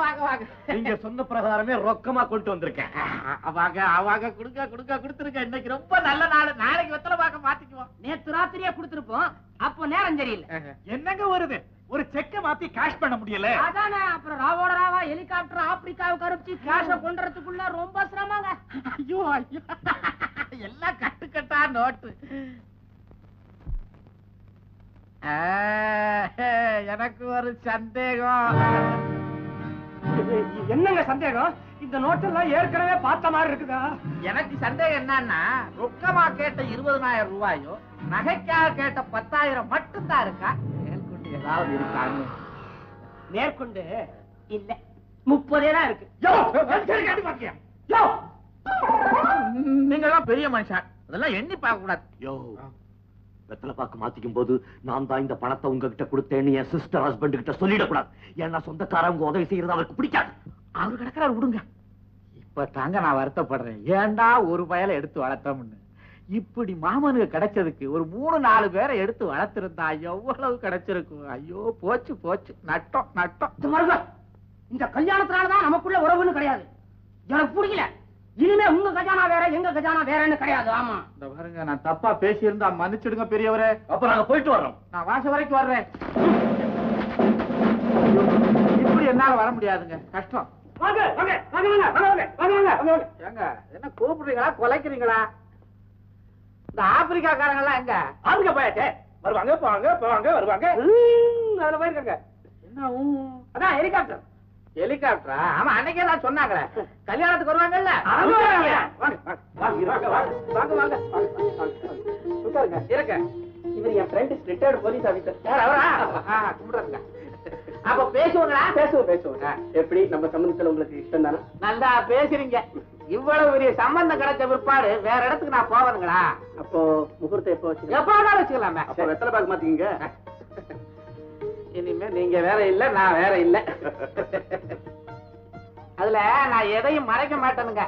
வாங்க வாங்க. நீங்க சொன்ன பிரகாரமே ரொக்கமா கொண்டு வந்திருக்கேன். வாங்க அவங்க கொடுத்துருக்க. இன்னைக்கு ரொம்ப நல்ல நாள். நாளைக்கு வெத்தலை பாக்க மாத்திக்குவோம். நேத்து ராத்திரியே கொடுத்துருப்போம். அப்போ நேரம் தெரியல. என்னங்க வருது? ஒரு செக்க மாத்தி கேஷ் பண்ண முடியல. அதானே அப்புறம் ராவோட ராவா ஹெலிகாப்டர் ஆப்பிரிக்காவுக்கு அனுப்பிச்சு கேஷ கொண்டுறதுக்குள்ள ரொம்ப சிரமங்க. ஐயோ ஐயோ, எல்லாம் கட்டுக்கட்டா நோட்டு. எனக்கு ஒரு சந்தேகம். என்னங்க சந்தேகம்? இந்த நோட்டெல்லாம் ஏற்கனவே பார்த்த மாதிரி இருக்குதா? எனக்கு சந்தேகம் என்னன்னா, ரொக்கமா கேட்ட 20,000 ரூபாயோ நகைக்காக கேட்ட 10,000 மட்டும்தான் இருக்கா? மேற்கொண்டு ஏதாவது இருக்கான்னு. மேற்கொண்டு இல்ல 30 தான் இருக்கு. நீங்க தான் பெரிய மனுஷன், அதெல்லாம் எண்ணி பார்க்க கூடாது. யோ, வெத்தலை பாக்கு மாத்திக்கும் போது நான் தான் இந்த பணத்தை உங்ககிட்ட கொடுத்தேன்னு என் சிஸ்டர் ஹஸ்பண்ட் கிட்ட சொல்லிடக்கூடாது. ஏன்னா சொந்தக்காரங்க உதவி செய்யறது அவருக்கு பிடிக்காது. அவரு கிடக்கிறாரு, விடுங்க. இப்ப தாங்க நான் வருத்தப்படுறேன். ஏண்டா ஒரு பயலை எடுத்து வளர்த்தோம்னு. இப்படி மாமனுக்கு கிடைச்சதுக்கு ஒரு 3-4 பேரை எடுத்து வளர்த்திருந்தா எவ்வளவு கிடைச்சிருக்கும். ஐயோ போச்சு போச்சு, நட்டம் நட்டம். இந்த கல்யாணத்தினாலதான் நமக்குள்ள உறவுன்னு கிடையாது. எனக்கு பிடிக்கல. இனிமே உங்க கஜானா வேற எங்க கஜானா வேறன்னு கிடையாது. ஆமா, இந்த பாருங்க, நான் தப்பா பேசியிருந்தா மன்னிச்சிடுங்க பெரியவரே. அப்ப நாங்க போயிட்டு வர்றோம். நான் வாசல் வரைக்கும் வர்றேன். இப்படி என்னால வர முடியாதுங்க, கஷ்டம். வாங்க வாங்க வாங்க வாங்க வாங்க வாங்க. ஏங்க என்ன கூப்பிடுறீங்களா, கொலைக்கிறீங்களா? இந்த ஆப்பிரிக்காக்காரங்க எல்லாம் எங்க? ஆப்பிரிக்கா போயாச்சே. வருவாங்க போவாங்க போவாங்க வருவாங்க. அதுல போயிருக்காங்க. என்ன அதான் ஹெலிகாப்டர். ஹெலிகாப்டரா? ஆமா, அன்னைக்கே தான் சொன்னாங்களே கல்யாணத்துக்கு வருவாங்கல்ல. இருக்க. இவர் என் ஃப்ரெண்ட் ரிட்டையர்டு போலீஸ் ஆபீசர். அவரா? கும்பிடுறதுங்க. அப்ப பேசுவாங்களா? பேசுவோம். எப்படி நம்ம சம்பந்தத்துல உங்களுக்கு இஷ்டம் தானே? நல்லா பேசுறீங்க. இவ்வளவு பெரிய சம்பந்தம் கிடைச்ச பிற்பாடு வேற இடத்துக்கு நான் போவனுங்களா? அப்போ முகூர்த்தம் எப்போ வச்சு? எப்ப வேணாலும் வச்சுக்கலாமே. அப்ப வெத்தலை பாக்கு மாத்தீங்க. இனிமே நீங்க வேற இல்ல, நான் வேற இல்ல. அதுல நான் எதையும் மறைக்க மாட்டேனுங்க.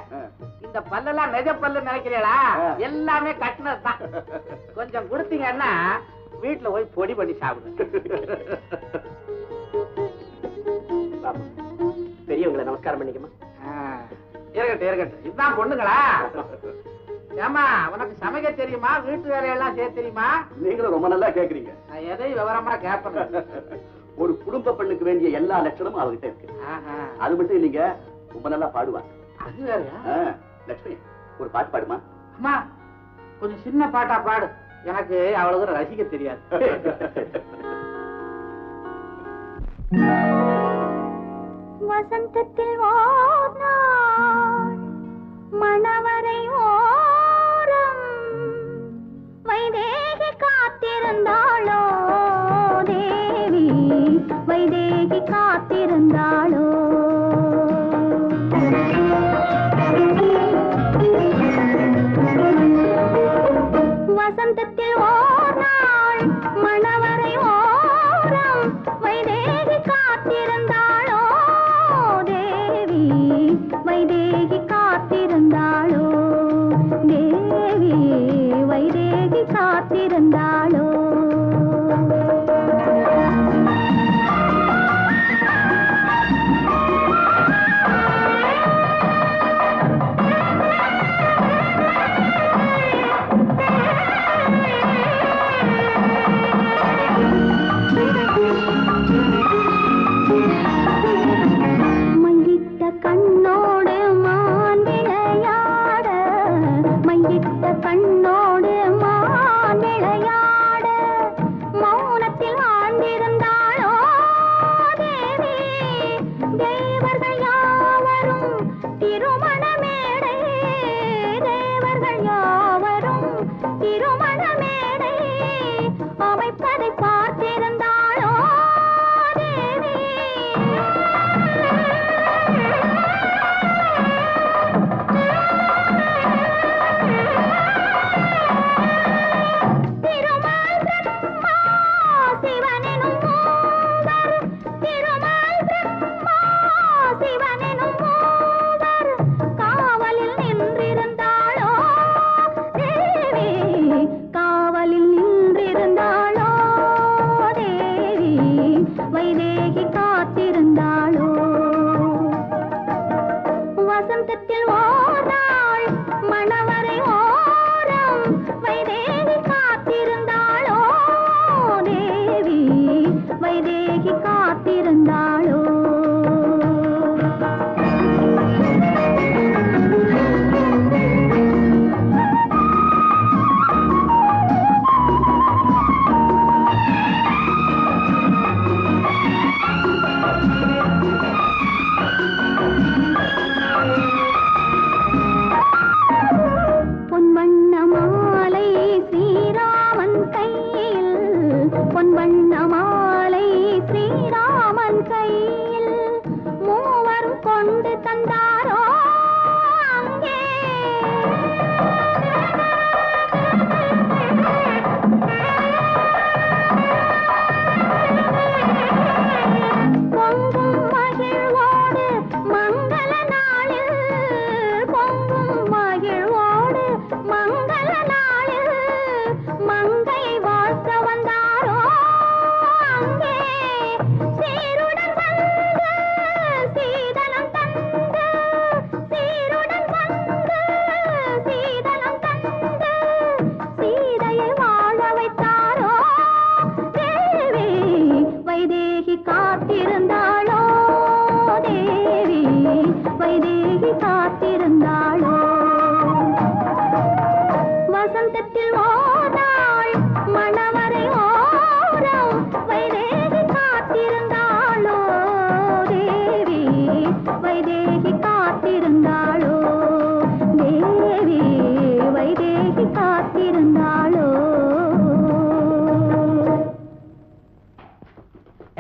இந்த பல்லெல்லாம் நெஜ பல்லு நினைக்கிறீங்களா? எல்லாமே கட்டினதுதான். கொஞ்சம் கொடுத்தீங்கன்னா வீட்டுல போய் பொடி பண்ணி சாப்பிடுங்க. பெரியவங்களை நமஸ்காரம் பண்ணிக்கமா. இருக்கட்டும் இருக்கட்டும். இதுதான் பொண்ணுங்களா? ஏமா, உனக்கு சமைக்க தெரியுமா? வீட்டு வேலையெல்லாம் செய்ய தெரியுமா? நீங்களும் ரொம்ப நல்லா கேக்குறீங்க. நான் எதையும் விவரமா கேட்பேன். ஒரு குடும்ப பெண்ணுக்கு வேண்டிய எல்லா லட்சணமும் அவர்கிட்ட இருக்கு. அது மட்டும் இல்லைங்க, ரொம்ப நல்லா பாடுவாங்க. அது வேறையா? லட்சுமி, ஒரு பாட்டு பாடுமா? அம்மா, கொஞ்சம் சின்ன பாட்டா பாடு. எனக்கு அவ்வளவு தூரம் ரசிக்க தெரியாது. வசந்தத்தில் ஓர் நாள் மணவரை ஓரம் வைதேகி காத்திருந்தாளோ தேவி, வைதேகி காத்திருந்தாளோ. வசந்தத்தில் ஓர் நாள் மணவரை ஓரம் வைதேகி காத்திருந்தாளோ தேவி, கொண்டு தந்தாரோ அங்கே பொங்கும் மகிழ்வோடு மங்கள நாளில் பொங்கும் மகிழ்வோடு மங்கள நாளில் மங்கையை வாழ்த்த வந்தாரோ அங்கே சீருடன் வந்து சீதனம் தந்து சீருடன் வந்து சீதனம் தந்து சீதையை வாழ வைத்தாரோ தேவி வைதேகி காத்திருந்தாளோ தேவி வைதேகி காத்திருந்தாளோ வசந்தத்தில் ஓநாள் மணவரை ஓரம் வைதேகி காத்திருந்தாளோ தேவி வைதேகி காத்திருந்தாளோ தேவி வைதேகி காத்திருந்தாளோ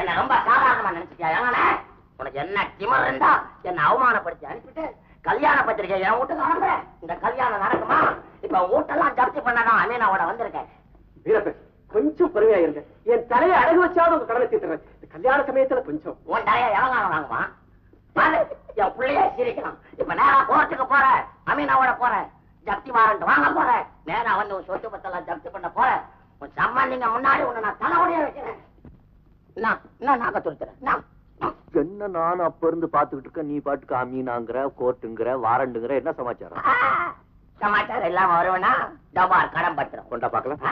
என்ன ரொம்ப சாதாரணமா நினைச்சிட்டியா? உனக்கு என்ன திமிர் இருந்தா என்ன அவமானப்படுத்தி அனுப்பிட்டு கல்யாண பத்திரிகை என் வீட்டுக்கு அனுப்புற. இந்த கல்யாணம் நடக்குமா? இப்ப வீட்டெல்லாம் ஜப்தி பண்ணதான் அமீனாவோட வந்திருக்கேன். வீரப்பன் கொஞ்சம் பொறுமையா இருங்க. என் தலையை அடகு வச்சாவது உங்க கடனை தீர்த்துறேன். இந்த கல்யாண சமயத்துல கொஞ்சம் உன் தலையை எவங்கான வாங்குமா? பாரு, என் பிள்ளைய சிரிக்கலாம். இப்ப நேரா கோர்ட்டுக்கு போற, அமீனாவோட போற, ஜப்தி வாரண்ட் வாங்க போற, நேரா வந்து உன் சொத்து பத்தெல்லாம் ஜப்தி பண்ண போற. உன் சம்பந்திங்க முன்னாடி உன்னை நான் தலைவலியா வைக்கிறேன். என்ன நாக்க துருத்துறேன்? என்ன நான் அப்ப இருந்து பாத்துக்கிட்டு இருக்க, நீ பாட்டுக்கு அமீனாங்கிற கோர்ட்டுங்கிற வாரண்டுங்கிற, என்ன சமாச்சாரம்? சமாச்சாரம் இல்லாம வருவேனா? டபார் கடன் பத்திரம் கொண்டா பாக்கலாம்.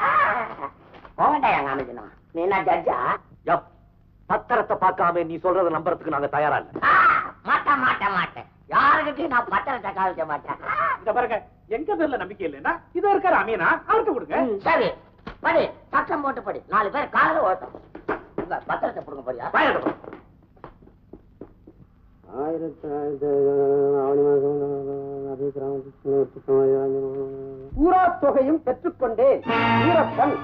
போகண்டா எங்க அமைச்சனா. நீ என்ன ஜட்ஜா? பத்திரத்தை பார்க்காம நீ சொல்றத நம்புறதுக்கு நாங்க தயாரா இல்ல. மாட்டேன் யாருக்கிட்டையும் நான் பத்திரத்தை காமிக்க மாட்டேன். இந்த பாருங்க, எங்க பேர்ல நம்பிக்கை இல்லைன்னா இதோ இருக்காரு அமீனா, அவருக்கு கொடுங்க. சரி படி, சட்டம் போட்டு படி. 4 பேர் காலையில ஓட்டம். பத்திரத்தை கொடுங்க போறியா? பூரா தொகையும் பெற்றுக்கொண்டேன் வீரப்பன்.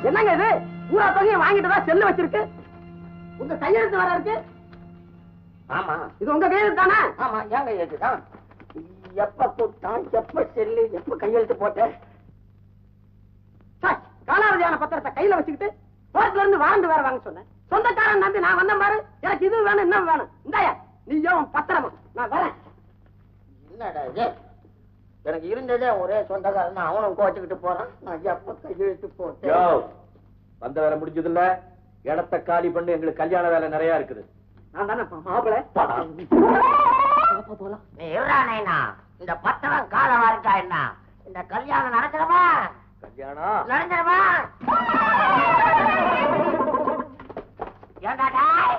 என்னங்க இது? பூரா தொகையை வாங்கிட்டு தான் செல்லு வச்சிருக்கு. உங்க கையெழுத்து வர இருக்கு. ஆமா, இது உங்க கையெழுத்து தானே? ஆமா, ஏன் கையெழுத்து தான். எப்ப கூட்டான், எப்ப செல்லு, எப்ப கையெழுத்து போட்டேன்? காலாவதியான பத்திரத்தை கையில வச்சுக்கிட்டு கோர்ட்ல இருந்து வாரண்டு வேற வாங்க சொன்னேன். சொந்தக்காரன் நம்பி நான் வந்த பாரு. எனக்கு இது வேணும், இன்னும் வேணும். இந்தாயா நீயும் பத்திரமா, நான் வரேன். என்னடா இது? எனக்கு இருந்ததே ஒரே சொந்தக்காரன், அவனும் கோச்சுக்கிட்டு போறான். நான் எப்ப கையெழுத்து போட்டேன்? வந்த வேலை முடிஞ்சது இல்ல, இடத்த காலி பண்ணி எங்களுக்கு கல்யாண வேலை நிறைய இருக்குது. நான் தானே மாப்பிள. நீ இருறானேனா? இந்த பத்திரம் காலம் இருக்கா என்ன? இந்த கல்யாணம் நடக்கிறமா? கல்யாணம் நடந்துருமா? ஏண்டா டாய்?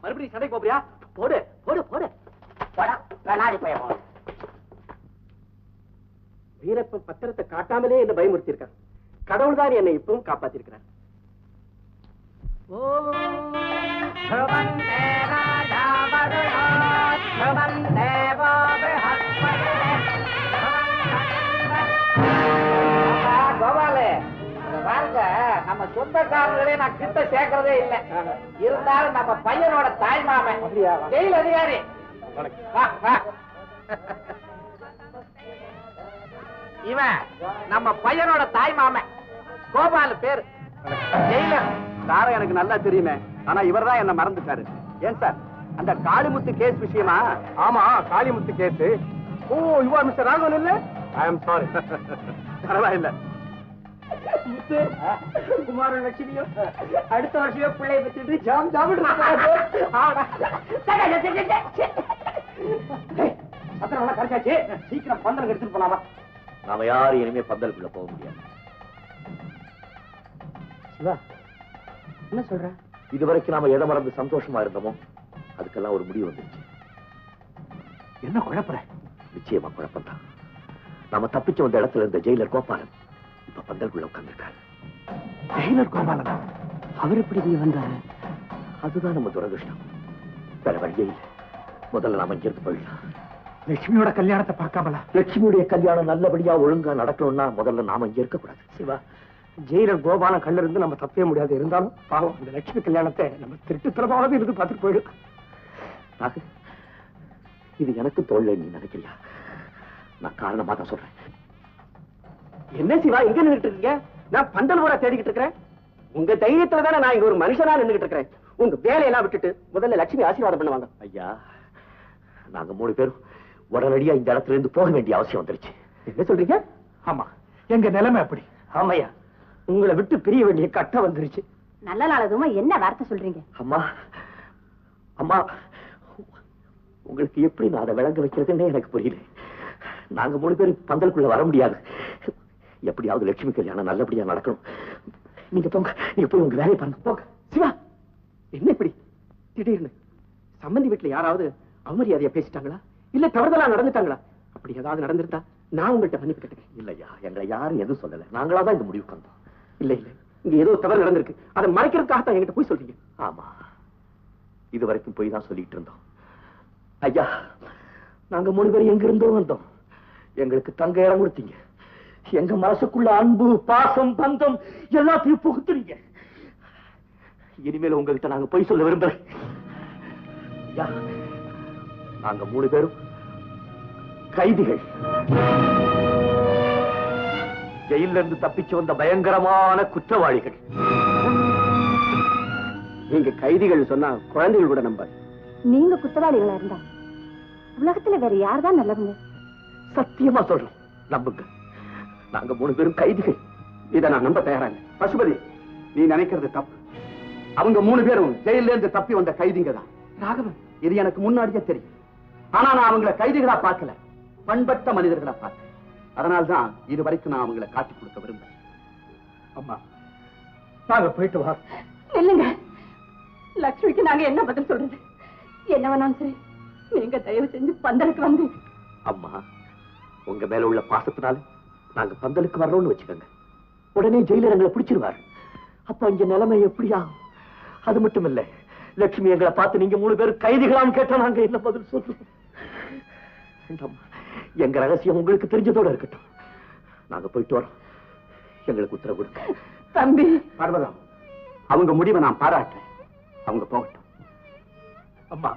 மறுபடியும் சண்டை போறியா? போடு போடு போடு. போடா, கண்ணாடி போய் போ. வீரப்பன் பத்திரத்தை காட்டாமலே என்ன பயமுறுத்தி இருக்கான். கடவுள் தான் என்னை இப்பவும் காப்பாத்திருக்கிறார். கோபாலு, பாருங்க, நம்ம சொந்தக்காரங்களே நான் கிட்ட சேர்க்கறதே இல்ல. இருந்தாலும் நம்ம பையனோட தாய் மாமன் ஜெயில் அதிகாரி. வா, வா. இவன் நம்ம பையனோட தாய் மாமன், கோபாலு பேரு, ஜெயிலர். சார எனக்கு நல்லா தெரியுமே, ஆனா இவர் தான் என்ன மறந்துட்டாரு. ஏன் சார், அந்த காளிமுத்து கேஸ் விஷயமா? ஆமா, Kalimuthu case. Oh, you are mister Raghavan இல்ல? I am sorry. பரவாயில்ல. குமார லட்சுமியும் அடுத்த வருஷமே பிள்ளைய பத்திட்டு ஜாம் ஜாம் பத்திரம் கிடைச்சாச்சு. சீக்கிரம் பந்தல் எடுத்துட்டு போலாமா? நாம யாரும் இனிமே பந்தலுக்குள்ள போக முடியாது. சிவா, என்ன சொல்ற? இதுவரைக்கும் நாம எதை மறந்து சந்தோஷமா இருந்தோமோ அதுக்கெல்லாம் ஒரு முடிவு வந்துருச்சு. என்ன குழப்பற? நிச்சயமா குழப்பம்தான். நாம தப்பிச்சு வந்த இடத்துல இருந்த ஜெயிலர் கோபாலன் இப்ப பந்தலுக்குள்ள உட்கார்ந்திருக்காரு. ஜெயிலர் கோபாலன்? அவர் எப்படி நீ வந்தாரு? அதுதான் நம்ம துரதிருஷ்டம். வேற வழியே இல்லை. முதல்ல நாம இங்கிருந்து போயிடலாம். லட்சுமியோட கல்யாணத்தை பார்க்காமலா? லட்சுமியுடைய கல்யாணம் நல்லபடியா ஒழுங்கா நடக்கணும்னா முதல்ல நாம இங்க இருக்க கூடாது. சிவா, ஜெயிலர் கோபாலன் கண்ணில் இருந்து நம்ம தப்பவே முடியாது. இருந்தாலும் பாவம், இந்த லட்சுமி கல்யாணத்தை நம்ம திருட்டுத்தனமாவது இருந்து பார்த்துட்டு போயிடும். இது எனக்கு தோல்ல நீ நினைக்கிறியா? நான் காரணமா தான் சொல்றேன். என்ன சிவா எங்க நின்றுட்டு இருக்கீங்க? நான் பந்தல் கூட தேடிக்கிட்டு இருக்கிறேன். உங்க தைரியத்துல தானே நான் இங்க ஒரு மனுஷனா நின்றுகிட்டு இருக்கிறேன். உங்க வேலையெல்லாம் விட்டுட்டு முதல்ல லட்சுமி ஆசீர்வாதம் பண்ணுவாங்க. ஐயா, நாங்க 3 பேரும் உடனடியா இந்த இடத்துல இருந்து போக வேண்டிய அவசியம் வந்துருச்சு. என்ன சொல்றீங்க? ஆமா, எங்க நிலைமை அப்படி. ஆமையா, உங்களை விட்டு பிரிய வேண்டிய கட்டம் வந்துருச்சு. நல்ல நாள் அதுமா என்ன வார்த்தை சொல்றீங்க? அம்மா அம்மா, உங்களுக்கு எப்படி நான் அதை விளங்க வைக்கிறதுன்னே எனக்கு புரியல. நாங்க 3 பேரும் பந்தலுக்குள்ள வர முடியாது. எப்படியாவது லட்சுமி கல்யாணம் நல்லபடியா நடக்கணும். நீங்க போங்க, நீங்க போய் உங்க வேலையை பாருங்க. போங்க. சிவா, என்ன இப்படி திடீர்னு? சம்பந்தி வீட்டுல யாராவது அவமரியாதையா பேசிட்டாங்களா? இல்ல தவறுதலா நடந்துட்டாங்களா? அப்படி ஏதாவது நடந்திருந்தா நான் உங்கள்கிட்ட மன்னிப்பு கேட்டேன். இல்லையா, எங்களை யாரும் எதுவும் சொல்லல. நாங்களாதான் இந்த முடிவுக்கு வந்தோம். இல்ல இல்ல, இங்க ஏதோ தவறு நடந்திருக்கு. அதை மறைக்கிறதுக்காகத்தான் என்கிட்ட போய் சொல்றீங்க. ஆமா, இது வரைக்கும் போய் தான் சொல்லிட்டு இருந்தோம். ஐயா, நாங்க 3 பேரும் எங்க இருந்தோ வந்தோம். எங்களுக்கு தங்க இடம் கொடுத்தீங்க. எங்க மனசுக்குள்ள அன்பு, பாசம், பந்தம் எல்லாத்தையும் புகுத்துறீங்க. இனிமேல் உங்ககிட்ட நாங்க போய் சொல்ல விரும்புறேன். ஐயா, நாங்க 3 பேரும் கைதிகள். ஜெயில இருந்து தப்பிச்சு வந்த பயங்கரமான குற்றவாளிகள். நீங்க கைதிகள் சொன்னா குழந்தைகள் கூட நம்ப. நீங்க குற்றவாளிகளா இருந்தா உலகத்துல வேற யார்தான் நல்லவங்க? சத்தியமா சொல்றோம், நம்புங்க. நாங்க 3 பேரும் கைதிகள். இதை நான் நம்ப தயாராங்க. பசுபதி, நீ நினைக்கிறது தப்பு. அவங்க 3 பேரும் ஜெயில இருந்து தப்பி வந்த கைதிங்க தான். ராகவன், இது எனக்கு முன்னாடியே தெரியும். ஆனா நான் அவங்கள கைதிகளா பார்க்கல, பண்பட்ட மனிதர்களா பார்த்தேன். அதனால்தான் இது வரைக்கும் நான் அவங்களை காட்டி கொடுக்க விரும்புறேன். அம்மா, நாங்க போயிட்டு வா. இல்லைங்க, லட்சுமிக்கு நாங்க என்ன பதில் சொல்றது? என்ன வேணாலும் சரி, நீங்க தயவு செஞ்சு பந்தலுக்கு வந்து. அம்மா, உங்க மேல உள்ள பாசத்தினால நாங்க பந்தலுக்கு வர்றோம்னு வச்சுக்கோங்க. உடனே ஜெயிலர் எங்களை பிடிச்சிருவாரு. அப்ப இங்க நிலைமை எப்படி ஆகும்? அது மட்டும் இல்ல, லட்சுமி எங்களை பார்த்து நீங்க 3 பேரும் கைதிகளான்னு கேட்டா நாங்க என்ன பதில் சொல்றோம்? எங்க ரகசியம் உங்களுக்கு தெரிஞ்சதோட இருக்கட்டும். நாங்க போயிட்டு வரோம். எங்களுக்கு உத்தரவு கொடுங்க. தம்பி பர்வதம், அவங்க முடிவை நான் பாராட்டுறேன். அவங்க போகட்டும். அம்மா,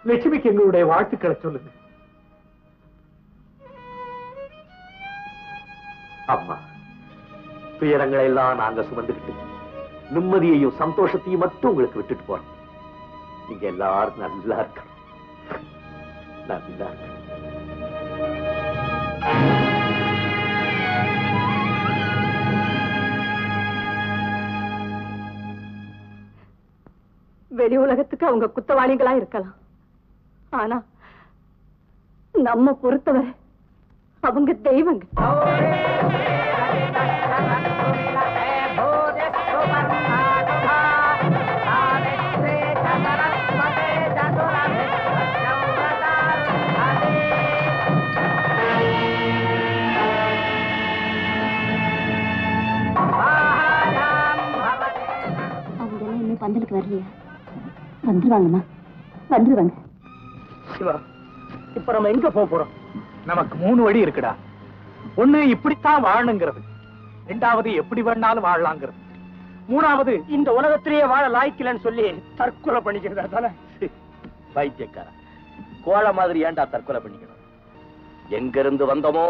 லட்சுமிக்கு எங்களுடைய வாழ்த்துக்களை சொல்லுங்க. அம்மா, துயரங்களை எல்லாம் நாங்க சுமந்துக்கிட்டு நிம்மதியையும் சந்தோஷத்தையும் மட்டும் உங்களுக்கு விட்டுட்டு போறோம். நீங்க எல்லாரும் நல்லா இருக்கணும். நல்லா இருக்கணும். வெளி உலகத்துக்கு அவங்க குற்றவாளிகளா இருக்கலாம், ஆனா நம்ம பொறுத்தவரை அவங்க தெய்வங்க. அவங்கெல்லாம் இன்னும் பந்தலுக்கு வரலையா? வந்துருவாங்கம்மா, வந்துருவாங்க. சிவா, இப்ப நம்ம எங்க போறோம்? நமக்கு 3 வழி இருக்குடா. ஒண்ணு இப்படித்தான் வாழணுங்கிறது, 2வது எப்படி வேணாலும் வாழலாங்கிறது, 3வது இந்த உலகத்திலேயே வாழ லாய்க்கலன்னு சொல்லி தற்கொலை பண்ணிக்கிறதா தானே? பைத்தியக்கார கோழ மாதிரி ஏன்டா தற்கொலை பண்ணிக்கணும்? எங்க இருந்து வந்தோமோ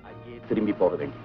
அங்கே திரும்பி போக வேண்டும்.